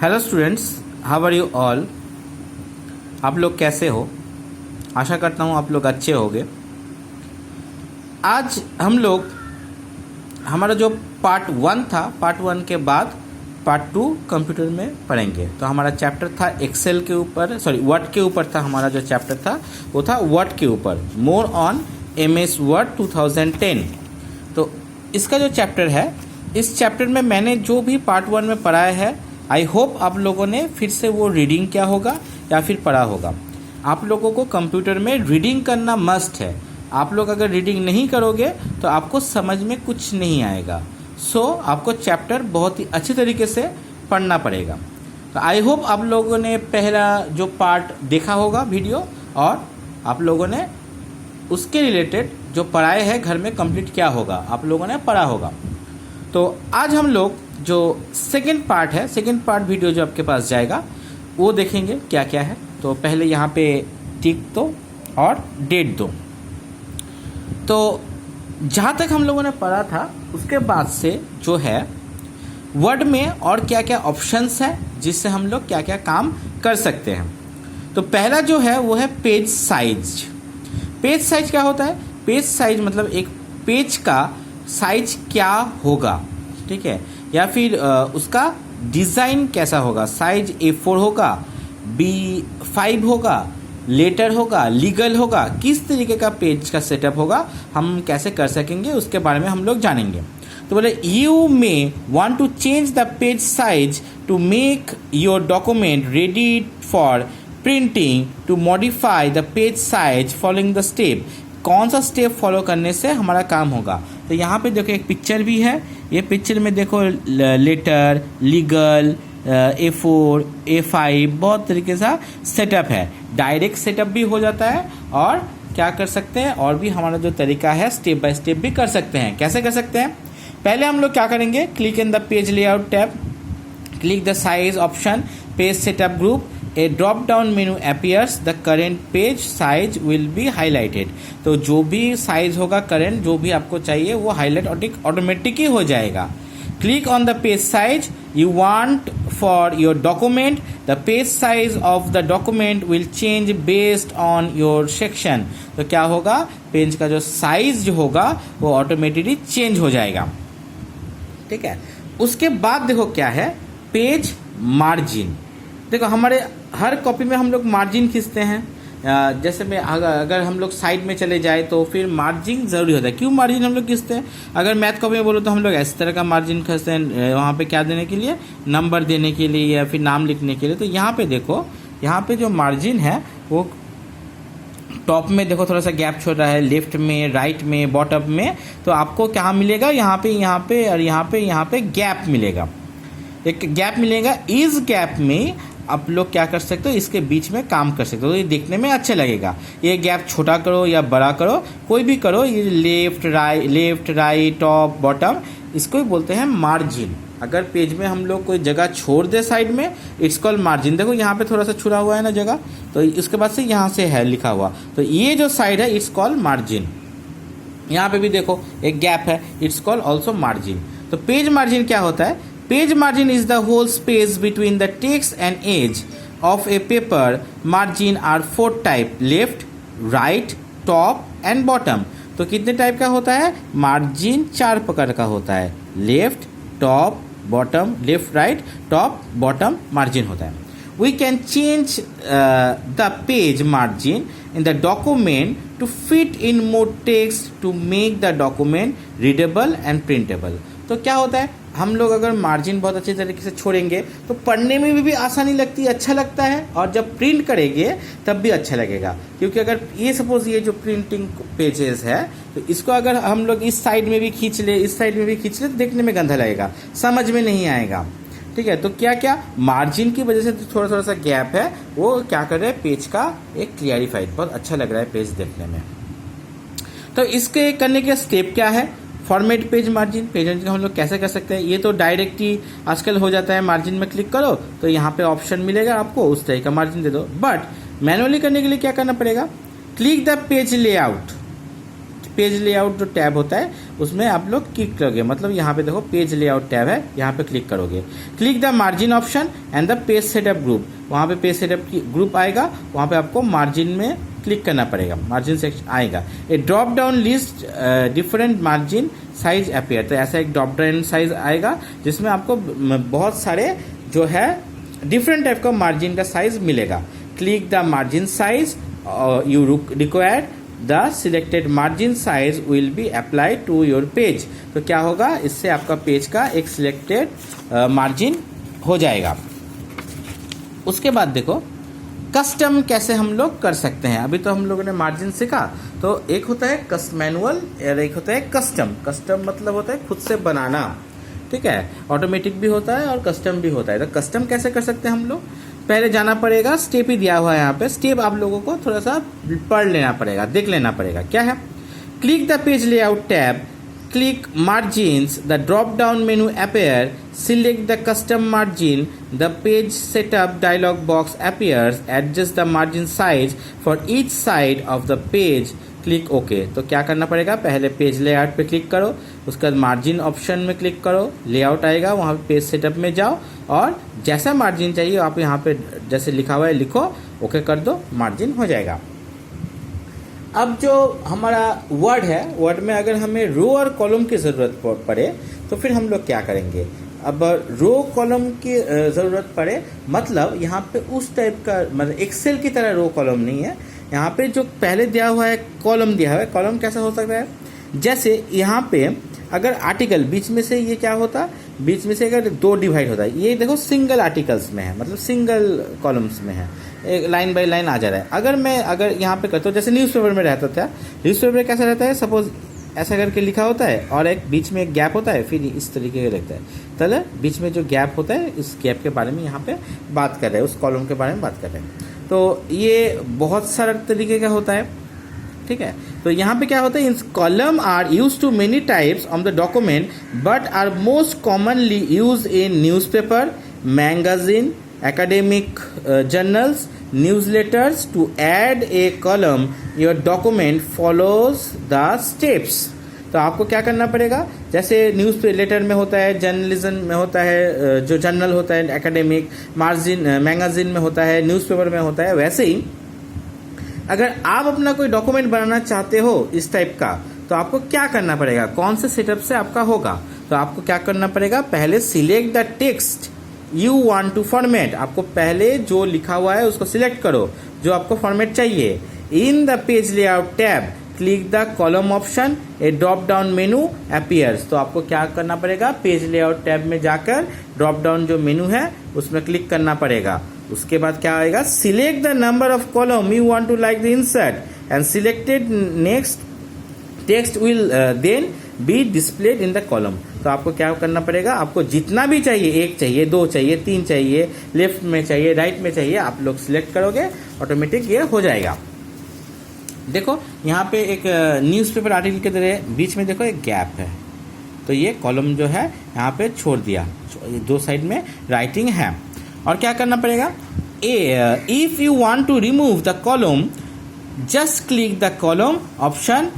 Hello students, how are you all. आप लोग कैसे हो? आशा करता हूँ आप लोग अच्छे होंगे। आज हम लोग हमारा जो पार्ट 1 था, पार्ट 1 के बाद पार्ट 2 कंप्यूटर में पढ़ेंगे। तो हमारा चैप्टर था एक्सेल के ऊपर, वर्ड के ऊपर था। हमारा जो चैप्टर था वो था वर्ड के ऊपर, मोर ऑन MS वर्ड 2010। तो इसका जो चैप्टर है, इस चैप्टर में मैंने जो भी पार्ट 1 में पढ़ाया है, आई होप आप लोगों ने फिर से वो रीडिंग किया होगा या फिर पढ़ा होगा। आप लोगों को कंप्यूटर में रीडिंग करना मस्ट है। आप लोग अगर रीडिंग नहीं करोगे तो आपको समझ में कुछ नहीं आएगा। आपको चैप्टर बहुत ही अच्छे तरीके से पढ़ना पड़ेगा। तो आई होप आप लोगों ने पहला जो पार्ट देखा होगा वीडियो, और आप लोगों ने उसके रिलेटेड जो पढ़ाए हैं घर में कंप्लीट किया होगा, आप लोगों ने पढ़ा होगा। तो आज हम लोग जो सेकंड पार्ट है, सेकंड पार्ट वीडियो जो आपके पास जाएगा वो देखेंगे क्या क्या है। तो पहले यहाँ पे टिक दो और डेट दो। तो जहाँ तक हम लोगों ने पढ़ा था उसके बाद से जो है वर्ड में और क्या क्या ऑप्शंस है जिससे हम लोग क्या क्या काम कर सकते हैं। तो पहला जो है वो है पेज साइज। पेज साइज क्या होता है? पेज साइज मतलब एक पेज का साइज क्या होगा, ठीक है, या फिर उसका डिज़ाइन कैसा होगा। साइज A4 होगा, B5 होगा, लेटर होगा, लीगल होगा, किस तरीके का पेज का सेटअप होगा, हम कैसे कर सकेंगे उसके बारे में हम लोग जानेंगे। तो बोले you may want to change the page size to make your document ready for printing to modify the page size following the step. कौन सा स्टेप फॉलो करने से हमारा काम होगा। तो यहाँ पे देखो एक पिक्चर भी है। ये पिक्चर में देखो लेटर, लीगल, A4, A5 बहुत तरीके से सेटअप है। डायरेक्ट सेटअप भी हो जाता है और क्या कर सकते हैं, और भी हमारा जो तरीका है स्टेप बाय स्टेप भी कर सकते हैं। कैसे कर सकते हैं? पहले हम लोग क्या करेंगे, click in the page layout tab, click the size option, page setup group, A drop down menu appears, the current page size will B highlighted. तो जो भी साइज होगा करेंट, जो भी आपको चाहिए वो हाईलाइट ऑटोमेटिक ही हो जाएगा। Click on the page size you want for your document. The page size of the document will change based on your section. तो क्या होगा, पेज का जो साइज जो होगा वो ऑटोमेटिकली चेंज हो जाएगा, ठीक है। उसके बाद देखो क्या है, पेज मार्जिन। देखो हमारे हर कॉपी में हम लोग मार्जिन खींचते हैं। जैसे में अगर हम लोग साइड में चले जाए तो फिर मार्जिन ज़रूरी होता है। क्यों मार्जिन हम लोग खींचते हैं? अगर मैथ कॉपी में बोलो तो हम लोग इस तरह का मार्जिन खींचते हैं, वहाँ पे क्या देने के लिए, नंबर देने के लिए या फिर नाम लिखने के लिए। तो यहाँ पे देखो, यहाँ पे जो मार्जिन है वो टॉप में देखो थोड़ा सा गैप छोड़ रहा है, लेफ्ट में, राइट में, बॉटम में। तो आपको क्या मिलेगा, यहाँ पे और यहाँ पे गैप मिलेगा, एक गैप मिलेगा। इस गैप में आप लोग क्या कर सकते हो, इसके बीच में काम कर सकते हो। तो ये देखने में अच्छा लगेगा। ये गैप छोटा करो या बड़ा करो, कोई भी करो। ये लेफ्ट राइट टॉप बॉटम, इसको ही बोलते हैं मार्जिन। अगर पेज में हम लोग कोई जगह छोड़ दे साइड में, इट्स कॉल्ड मार्जिन। देखो यहाँ पे थोड़ा सा छुड़ा हुआ है ना जगह, तो इसके बाद से यहाँ से है लिखा हुआ, तो ये जो साइड है इट्स कॉल्ड मार्जिन। यहाँ पे भी देखो एक गैप है, इट्स कॉल्ड ऑल्सो मार्जिन। तो पेज मार्जिन क्या होता है? Page margin is the whole space between the text and edge of a paper. Margin are 4 type: left, right, top and bottom. तो कितने टाइप का होता है? मार्जिन 4 प्रकार का होता है। Left, top, bottom, left, right, top, bottom margin होता है। We can change the page margin in the document to fit in more text to make the document readable and printable. तो क्या होता है, हम लोग अगर मार्जिन बहुत अच्छे तरीके से छोड़ेंगे तो पढ़ने में भी आसानी लगती है, अच्छा लगता है, और जब प्रिंट करेंगे तब भी अच्छा लगेगा। क्योंकि अगर ये सपोज ये जो प्रिंटिंग पेजेस है, तो इसको अगर हम लोग इस साइड में भी खींच ले, इस साइड में भी खींच ले, तो देखने में गंदा लगेगा, समझ में नहीं आएगा, ठीक है। तो क्या मार्जिन की वजह से थोड़ा सा गैप है, वो क्या कर रहे हैं, पेज का एक क्लियरिफाइड, बहुत अच्छा लग रहा है पेज देखने में। तो इसके करने के स्टेप क्या है? Format page margin. Page margin हम लोग कैसे कर सकते हैं? ये तो डायरेक्ट ही आजकल हो जाता है, मार्जिन में क्लिक करो तो यहाँ पे ऑप्शन मिलेगा आपको, उस तरह का मार्जिन दे दो। बट मैनुअली करने के लिए क्या करना पड़ेगा? Click the page layout, page layout जो टैब होता है उसमें आप लोग क्लिक करोगे, मतलब यहाँ पे देखो पेज लेआउट टैब है, यहाँ पे क्लिक करोगे, click the margin option and the page setup group, वहाँ पे पेज सेटअप ग्रुप आएगा, वहाँ पे आपको मार्जिन में क्लिक करना पड़ेगा, मार्जिन सेक्शन आएगा। A drop down list different margin size appear, तो ऐसा एक ड्रॉप डाउन साइज आएगा जिसमें आपको बहुत सारे जो है डिफरेंट टाइप का मार्जिन का साइज मिलेगा। Click the margin size you require, the selected margin size will be apply to your page, तो क्या होगा, इससे आपका पेज का एक सिलेक्टेड मार्जिन हो जाएगा। उसके बाद देखो कस्टम कैसे हम लोग कर सकते हैं। अभी तो हम लोगों ने मार्जिन सीखा, तो एक होता है मैनुअल और एक होता है कस्टम। कस्टम मतलब होता है खुद से बनाना, ठीक है, ऑटोमेटिक भी होता है और कस्टम भी होता है। तो कस्टम कैसे कर सकते हैं हम लोग, पहले जाना पड़ेगा, स्टेप ही दिया हुआ है यहाँ पे, स्टेप आप लोगों को थोड़ा सा पढ़ लेना पड़ेगा, देख लेना पड़ेगा। क्या है, click the page layout tab, click margins, the drop down menu appear, select the custom margin, the page setup dialog box appears, adjust the margin size for each side of the page, click OK। तो क्या करना पड़ेगा, पहले page layout पे click करो, उसके बाद margin option में क्लिक करो, लेआउट आएगा, वहाँ पे पेज सेटअप में जाओ और जैसा मार्जिन चाहिए आप यहाँ पे जैसे लिखा हुआ है लिखो, ओके कर दो, मार्जिन हो जाएगा। अब जो हमारा वर्ड है, वर्ड में अगर हमें रो और कॉलम की ज़रूरत पड़े तो फिर हम लोग क्या करेंगे। अब रो कॉलम की ज़रूरत पड़े मतलब यहाँ पे उस टाइप का, मतलब एक्सेल की तरह रो कॉलम नहीं है, यहाँ पे जो पहले दिया हुआ है कॉलम दिया हुआ है। कॉलम कैसा हो सकता है, जैसे यहाँ पे अगर आर्टिकल बीच में से ये क्या होता, बीच में से अगर दो डिवाइड होता है, ये देखो सिंगल आर्टिकल्स में है, मतलब सिंगल कॉलम्स में है, एक लाइन बाय लाइन आ जा रहा है। अगर यहाँ पे करते हो, जैसे न्यूज़पेपर में रहता था, न्यूज़पेपर कैसा रहता है, सपोज ऐसा करके लिखा होता है और एक बीच में एक गैप होता है, फिर इस तरीके का लगता है, तो बीच में जो गैप होता है इस गैप के बारे में यहाँ पे बात कर रहे हैं, उस कॉलम के बारे में बात कर रहे हैं। तो ये बहुत सारा तरीके का होता है, ठीक है। तो यहाँ पे क्या होता है, in column are use to many types of the document but are most commonly use in newspaper, magazine, academic journals, newsletters। To add a column your document follows the steps। तो आपको क्या करना पड़ेगा, जैसे न्यूज़ लेटर में होता है, journalism में होता है, जो जर्नल होता है एकेडमिक, मार्जिन मैगजीन में होता है, न्यूज़पेपर में होता है, वैसे ही अगर आप अपना कोई डॉक्यूमेंट बनाना चाहते हो इस टाइप का, तो आपको क्या करना पड़ेगा, कौन से सेटअप से आपका होगा। तो आपको क्या करना पड़ेगा, पहले select the text you want to format, आपको पहले जो लिखा हुआ है उसको सिलेक्ट करो जो आपको फॉर्मेट चाहिए। In the page layout tab click the column option, A drop down menu appears. तो आपको क्या करना पड़ेगा, पेज लेआउट टैब में जाकर ड्रॉप डाउन जो मेनू है उसमें क्लिक करना पड़ेगा। उसके बाद क्या आएगा, select the number of column you want to like the insert and selected next text will then be displayed in the column. तो आपको क्या करना पड़ेगा, आपको जितना भी चाहिए, एक चाहिए, दो चाहिए, तीन चाहिए, लेफ्ट में चाहिए, राइट में चाहिए, आप लोग सिलेक्ट करोगे, ऑटोमेटिक ये हो जाएगा। देखो यहाँ पे एक न्यूज़पेपर आर्टिकल के तरह बीच में देखो एक गैप है, तो ये कॉलम जो है यहाँ पे छोड़ दिया, दो साइड में राइटिंग है। और क्या करना पड़ेगा, if you want to remove the column just click the column option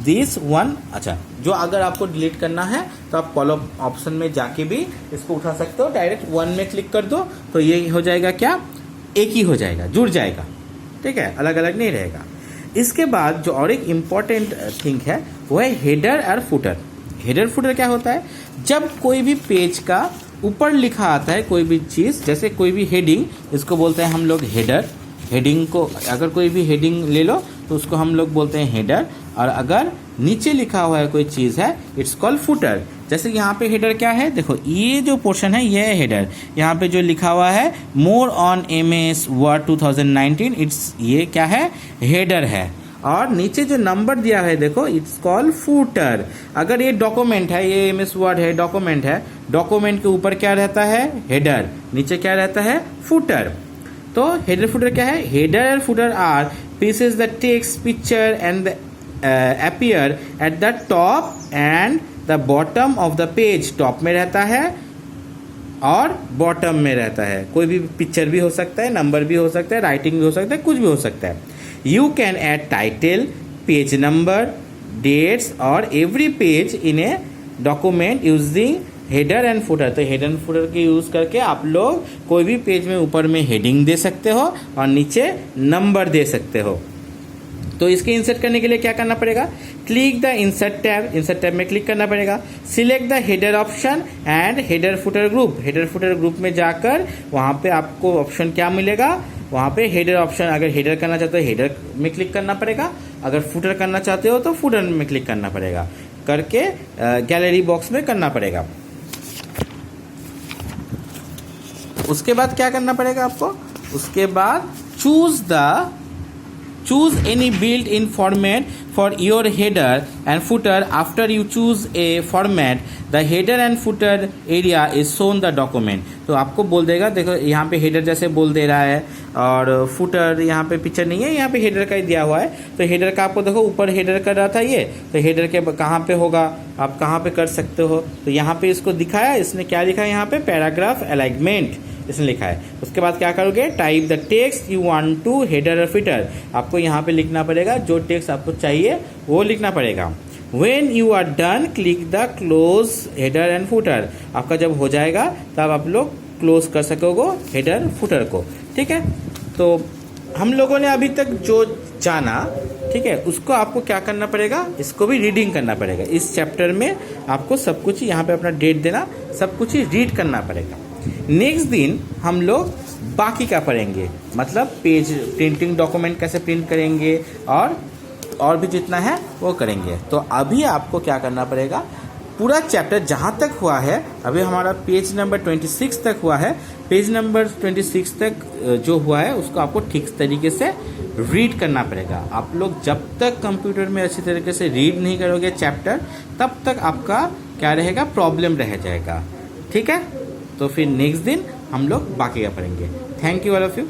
this one. अच्छा, जो अगर आपको डिलीट करना है तो आप कॉलम ऑप्शन में जाके भी इसको उठा सकते हो, डायरेक्ट वन में क्लिक कर दो तो ये हो जाएगा, क्या एक ही हो जाएगा, जुड़ जाएगा, ठीक है, अलग अलग नहीं रहेगा। इसके बाद जो और एक इम्पॉर्टेंट थिंग है वो है हेडर और फुटर। हेडर फुटर क्या होता है, जब कोई भी पेज का ऊपर लिखा आता है कोई भी चीज़, जैसे कोई भी हेडिंग, इसको बोलते हैं हम लोग हेडर। हेडिंग को अगर कोई भी हेडिंग ले लो तो उसको हम लोग बोलते हैं हेडर, और अगर नीचे लिखा हुआ है कोई चीज़ है इट्स कॉल्ड फुटर। जैसे यहाँ पे हेडर क्या है, देखो ये जो पोर्शन है ये है हेडर, यहाँ पे जो लिखा हुआ है more on MS word 2019, it's ये क्या है, हेडर है। और नीचे जो नंबर दिया है देखो इट्स कॉल्ड फुटर। अगर ये डॉक्यूमेंट है, ये MS वर्ड है, डॉक्यूमेंट है, डॉक्यूमेंट के ऊपर क्या रहता है, हेडर, नीचे क्या रहता है, फुटर। तो हेडर फुटर क्या है, हेडर और footer are pieces the text picture and the, appear at the top and the bottom of the page। Top में रहता है और बॉटम में रहता है, कोई भी पिक्चर भी हो सकता है, नंबर भी हो सकता है, राइटिंग भी हो सकता है, कुछ भी हो सकता है। You can add title, page number, dates or every page in a document using header and footer. तो हेडर एंड फुटर के यूज़ करके आप लोग कोई भी पेज में ऊपर में हेडिंग दे सकते हो और नीचे नंबर दे सकते हो। तो इसके इंसर्ट करने के लिए क्या करना पड़ेगा, क्लिक द इंसर्ट टैब में क्लिक करना पड़ेगा, select the header option and header footer group. Header footer group में जाकर वहाँ पे आपको ऑप्शन क्या मिलेगा, वहाँ पे हेडर ऑप्शन, अगर हेडर करना चाहते हो हेडर में क्लिक करना पड़ेगा, अगर फुटर करना चाहते हो तो फुटर में क्लिक करना पड़ेगा, करके गैलरी बॉक्स में करना पड़ेगा। उसके बाद क्या करना पड़ेगा आपको, उसके बाद choose any built-in format for your header and footer. After you choose a format, the header and footer area is shown the document. तो आपको बोल देगा, देखो यहाँ पे हेडर जैसे बोल दे रहा है और फुटर यहाँ पे पिक्चर नहीं है, यहाँ पे हेडर का ही दिया हुआ है। तो हेडर का आपको देखो ऊपर हेडर कर रहा था ये, तो हेडर के कहाँ पे होगा, आप कहाँ पे कर सकते हो, तो यहाँ पे इसको दिखाया, इसने क्या लिखा है यहाँ पे, पैराग्राफ अलाइनमेंट इसने लिखा है। उसके बाद क्या करोगे, type the text you want to header और फुटर। आपको यहाँ पे लिखना पड़ेगा, जो टेक्स्ट आपको चाहिए वो लिखना पड़ेगा। When you are done click the close header and footer. आपका जब हो जाएगा तब आप लोग क्लोज कर सकोगे हेडर फुटर को। ठीक है, तो हम लोगों ने अभी तक जो जाना, ठीक है, उसको आपको क्या करना पड़ेगा, इसको भी रीडिंग करना पड़ेगा। इस चैप्टर में आपको सब कुछ यहाँ पे अपना डेट देना, सब कुछ ही रीड करना पड़ेगा। नेक्स्ट दिन हम लोग बाकी का पढ़ेंगे, मतलब पेज प्रिंटिंग, डॉक्यूमेंट कैसे प्रिंट करेंगे और भी जितना है वो करेंगे। तो अभी आपको क्या करना पड़ेगा, पूरा चैप्टर जहाँ तक हुआ है, अभी हमारा पेज नंबर 26 तक हुआ है, पेज नंबर 26 तक जो हुआ है उसको आपको ठीक तरीके से रीड करना पड़ेगा। आप लोग जब तक कंप्यूटर में अच्छी तरीके से रीड नहीं करोगे चैप्टर, तब तक आपका क्या रहेगा, प्रॉब्लम रह जाएगा। ठीक है, तो फिर नेक्स्ट दिन हम लोग बाकी का पढ़ेंगे। Thank you all of you.